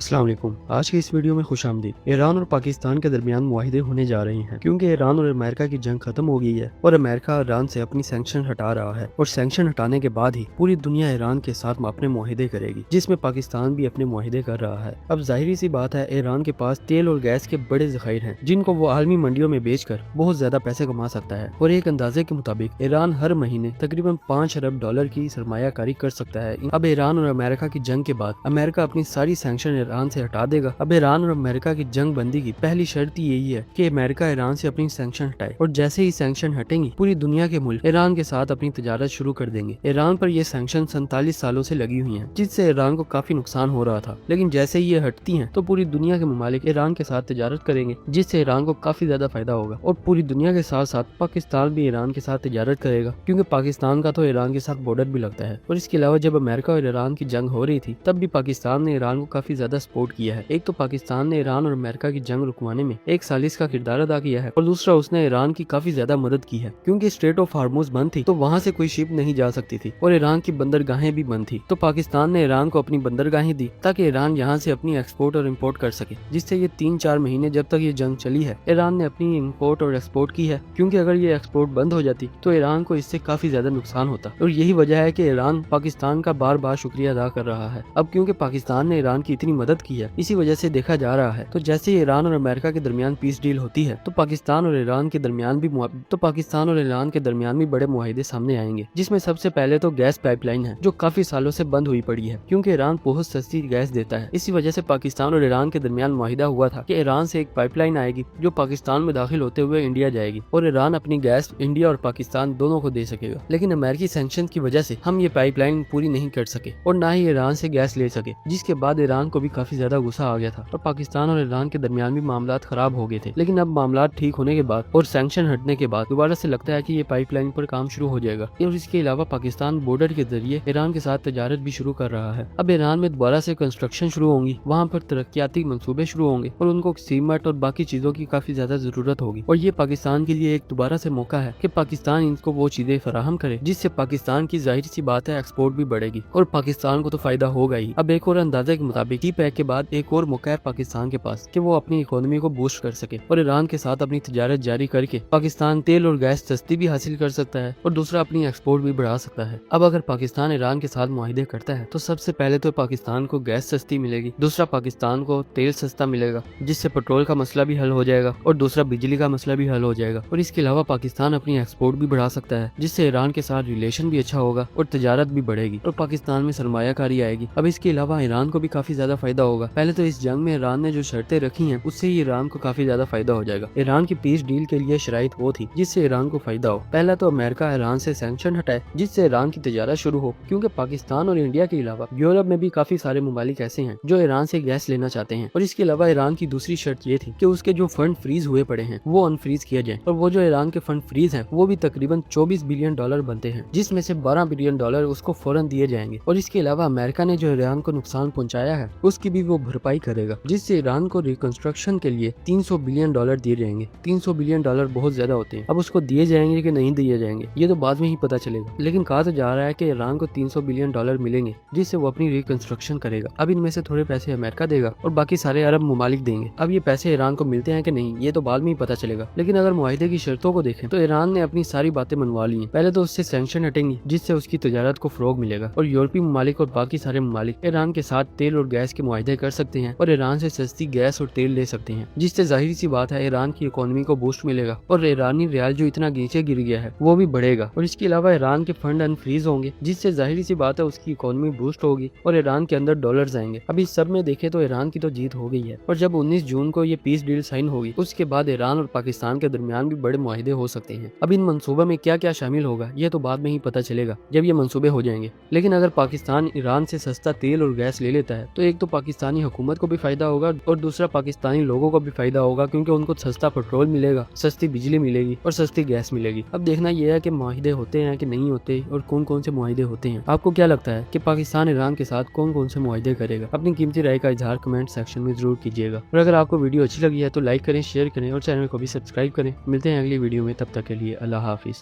अस्सलाम वालेकुम। आज की इस वीडियो में खुश आमदीद। ईरान और पाकिस्तान के दरमियान मुआहिदे होने जा रहे हैं क्योंकि ईरान और अमेरिका की जंग खत्म हो गई है और अमेरिका ईरान से अपनी सैंक्शन हटा रहा है और सैंक्शन हटाने के बाद ही पूरी दुनिया ईरान के साथ अपने मुआहिदे करेगी, जिसमें पाकिस्तान भी अपने मुआहिदे कर रहा है। अब जाहिर सी बात है, ईरान के पास तेल और गैस के बड़े ज़खायर हैं जिनको वो आलमी मंडियों में बेचकर बहुत ज्यादा पैसे कमा सकता है और एक अंदाजे के मुताबिक ईरान हर महीने तकरीबन 5 अरब डॉलर की सरमायाकारी कर सकता है। अब ईरान और अमेरिका की जंग के बाद अमेरिका अपनी सारी सैंक्शन ईरान से हटा देगा। अब ईरान और अमेरिका की जंग बंदी की पहली शर्त यही है कि अमेरिका ईरान से अपनी सैंक्शन हटाए और जैसे ही सैंक्शन हटेंगी पूरी दुनिया के मुल्क ईरान के साथ अपनी तजारत शुरू कर देंगे। ईरान पर यह सैंक्शन 47 सालों से लगी हुई हैं, जिससे ईरान को काफी नुकसान हो रहा था, लेकिन जैसे ही ये हटती हैं तो पूरी दुनिया के ममालिक ईरान के साथ तजारत करेंगे, जिससे ईरान को काफी ज्यादा फायदा होगा और पूरी दुनिया के साथ साथ पाकिस्तान भी ईरान के साथ तजारत करेगा, क्योंकि पाकिस्तान का तो ईरान के साथ बॉर्डर भी लगता है। और इसके अलावा जब अमेरिका और ईरान की जंग हो रही थी तब भी पाकिस्तान ने ईरान को काफी ज्यादा सपोर्ट किया है। एक तो पाकिस्तान ने ईरान और अमेरिका की जंग रुकवाने में एक सालिस का किरदार अदा किया है और दूसरा उसने ईरान की काफी ज्यादा मदद की है, क्योंकि स्ट्रेट ऑफ हार्मोज बंद थी तो वहां से कोई शिप नहीं जा सकती थी और ईरान की बंदरगाहें भी बंद थी। तो पाकिस्तान ने ईरान को अपनी बंदरगाहें दी ताकि ईरान यहाँ से अपनी एक्सपोर्ट और इम्पोर्ट कर सके, जिससे ये 3-4 महीने जब तक ये जंग चली है ईरान ने अपनी इम्पोर्ट और एक्सपोर्ट की है, क्योंकि अगर ये एक्सपोर्ट बंद हो जाती तो ईरान को इससे काफी ज्यादा नुकसान होता। और यही वजह है कि ईरान पाकिस्तान का बार बार शुक्रिया अदा कर रहा है। अब क्योंकि पाकिस्तान ने ईरान की इतनी मदद की है, इसी वजह से देखा जा रहा है तो जैसे ही ईरान और अमेरिका के दरमियान पीस डील होती है तो पाकिस्तान और ईरान के दरमियान भी बड़े मुआहिदे सामने आएंगे, जिसमें सबसे पहले तो गैस पाइपलाइन है जो काफी सालों से बंद हुई पड़ी है, क्योंकि ईरान बहुत सस्ती गैस देता है। इसी वजह से पाकिस्तान और ईरान के दरमियान मुआहिदा हुआ था कि ईरान से एक पाइपलाइन आएगी जो पाकिस्तान में दाखिल होते हुए इंडिया जाएगी और ईरान अपनी गैस इंडिया और पाकिस्तान दोनों को दे सकेगा। लेकिन अमेरिकी सैंक्शन की वजह से हम ये पाइपलाइन पूरी नहीं कर सके और न ही ईरान से गैस ले सके, जिसके बाद ईरान को भी काफी ज्यादा गुस्सा आ गया था और पाकिस्तान और ईरान के दरमियान भी मामला खराब हो गए थे। लेकिन अब मामला ठीक होने के बाद और सैंक्शन हटने के बाद दोबारा से लगता है कि ये पाइपलाइन पर काम शुरू हो जाएगा और इसके अलावा पाकिस्तान बॉर्डर के जरिए ईरान के साथ तजारत भी शुरू कर रहा है। अब ईरान में दोबारा से कंस्ट्रक्शन शुरू होंगी, वहाँ पर तरक्याती मंसूबे शुरू होंगे और उनको सीमेंट और बाकी चीजों की काफी ज्यादा जरूरत होगी और ये पाकिस्तान के लिए एक दोबारा से मौका है कि पाकिस्तान इनको वो चीजें फराहम करे जिससे पाकिस्तान की जाहिर सी बात है एक्सपोर्ट भी बढ़ेगी और पाकिस्तान को तो फायदा होगा ही। अब एक और अंदाजे के मुताबिक टी पैक के बाद एक और मौका है पाकिस्तान के पास कि वो अपनी इकोनॉमी को बूस्ट कर सके और ईरान के साथ अपनी तजारत जारी करके पाकिस्तान तेल और गैस सस्ती भी हासिल कर सकता है और दूसरा अपनी एक्सपोर्ट भी बढ़ा सकता है। अब अगर पाकिस्तान ईरान के साथ मुआहिदे करता है तो सबसे पहले तो पाकिस्तान को गैस सस्ती मिलेगी, दूसरा पाकिस्तान को तेल सस्ता मिलेगा जिससे पेट्रोल का मसला भी हल हो जाएगा और दूसरा बिजली का मसला भी हल हो जाएगा और इसके अलावा पाकिस्तान अपनी एक्सपोर्ट भी बढ़ा सकता है, जिससे ईरान के साथ रिलेशन भी अच्छा होगा और तजारत भी बढ़ेगी और पाकिस्तान में सरमायाकारी आएगी। अब इसके अलावा ईरान को भी काफी ज्यादा फायदा होगा। पहले तो इस जंग में ईरान ने जो शर्तें रखी हैं उससे ही ईरान को काफी ज्यादा फायदा हो जाएगा। ईरान की पीस डील के लिए शराइत वो थी जिससे ईरान को फायदा हो। पहला तो अमेरिका ईरान से सैंक्शन हटाए जिससे ईरान की तजारत शुरू हो, क्योंकि पाकिस्तान और इंडिया के अलावा यूरोप में भी काफी सारे ममालिक ऐसे हैं जो ईरान से गैस लेना चाहते हैं। और इसके अलावा ईरान की दूसरी शर्त ये थी कि उसके जो फंड फ्रीज हुए पड़े हैं वो अनफ्रीज किया जाए और वो जो ईरान के फंड फ्रीज हैं वो भी तकरीबन 24 बिलियन डॉलर बनते हैं, जिसमें से 12 बिलियन डॉलर उसको फौरन दिए जाएंगे। और इसके अलावा अमेरिका ने जो ईरान को नुकसान पहुंचाया है उसकी भी वो भरपाई करेगा, जिससे ईरान को रिकंस्ट्रक्शन के लिए 300 बिलियन डॉलर दिए जाएंगे। 300 बिलियन डॉलर बहुत ज्यादा होते हैं। अब उसको दिए जाएंगे कि नहीं दिए जाएंगे ये तो बाद में ही पता चलेगा, लेकिन कहा तो जा रहा है कि ईरान को 300 बिलियन डॉलर मिलेंगे जिससे वो अपनी रिकंस्ट्रक्शन करेगा। अब इनमें से थोड़े पैसे अमेरिका देगा और बाकी सारे अरब ममालिक देंगे। अब ये पैसे ईरान को मिलते हैं कि नहीं ये तो बाद में ही पता चलेगा, लेकिन अगर मुआहिदे की शर्तों को देखें तो ईरान ने अपनी सारी बातें मनवा ली हैं। पहले तो उससे सैंक्शन हटेंगी जिससे उसकी तजारत को फरोग मिलेगा और यूरोपीय ममालिक और बाकी सारे ममालिक ईरान के साथ तेल और गैस के मुआहिदे कर सकते हैं और ईरान से सस्ती गैस और तेल ले सकते हैं, जिससे जाहिर सी बात है ईरान की इकोनॉमी को बूस्ट मिलेगा और ईरानी रियाल जो इतना नीचे गिर गया है वो भी बढ़ेगा। और इसके अलावा ईरान के फंड अनफ्रीज होंगे जिससे जाहिर सी बात है उसकी इकोनॉमी बूस्ट होगी और ईरान के अंदर डॉलर्स आएंगे। अब इस सब में देखे तो ईरान की तो जीत हो गई है और जब 19 जून को ये पीस डील साइन होगी उसके बाद ईरान और पाकिस्तान के दरमियान भी बड़े मुआहिदे हो सकते हैं। अब इन मंसूबों में क्या क्या शामिल होगा ये तो बाद में ही पता चलेगा जब ये मंसूबे हो जाएंगे। लेकिन अगर पाकिस्तान ईरान से सस्ता तेल और गैस ले लेता है तो एक तो पाकिस्तानी हुकूमत को भी फायदा होगा और दूसरा पाकिस्तानी लोगों को भी फायदा होगा, क्योंकि उनको सस्ता पेट्रोल मिलेगा, सस्ती बिजली मिलेगी और सस्ती गैस मिलेगी। अब देखना यह है कि मुआहिदे होते हैं कि नहीं होते और कौन कौन से मुआहिदे होते हैं। आपको क्या लगता है कि पाकिस्तान ईरान के साथ कौन कौन से मुआहिदे करेगा? अपनी कीमती राय का इजहार कमेंट सेक्शन में जरूर कीजिएगा और अगर आपको वीडियो अच्छी लगी है तो लाइक करें, शेयर करें और चैनल को भी सब्सक्राइब करें। मिलते हैं अगली वीडियो में, तब तक के लिए अल्लाह हाफिज।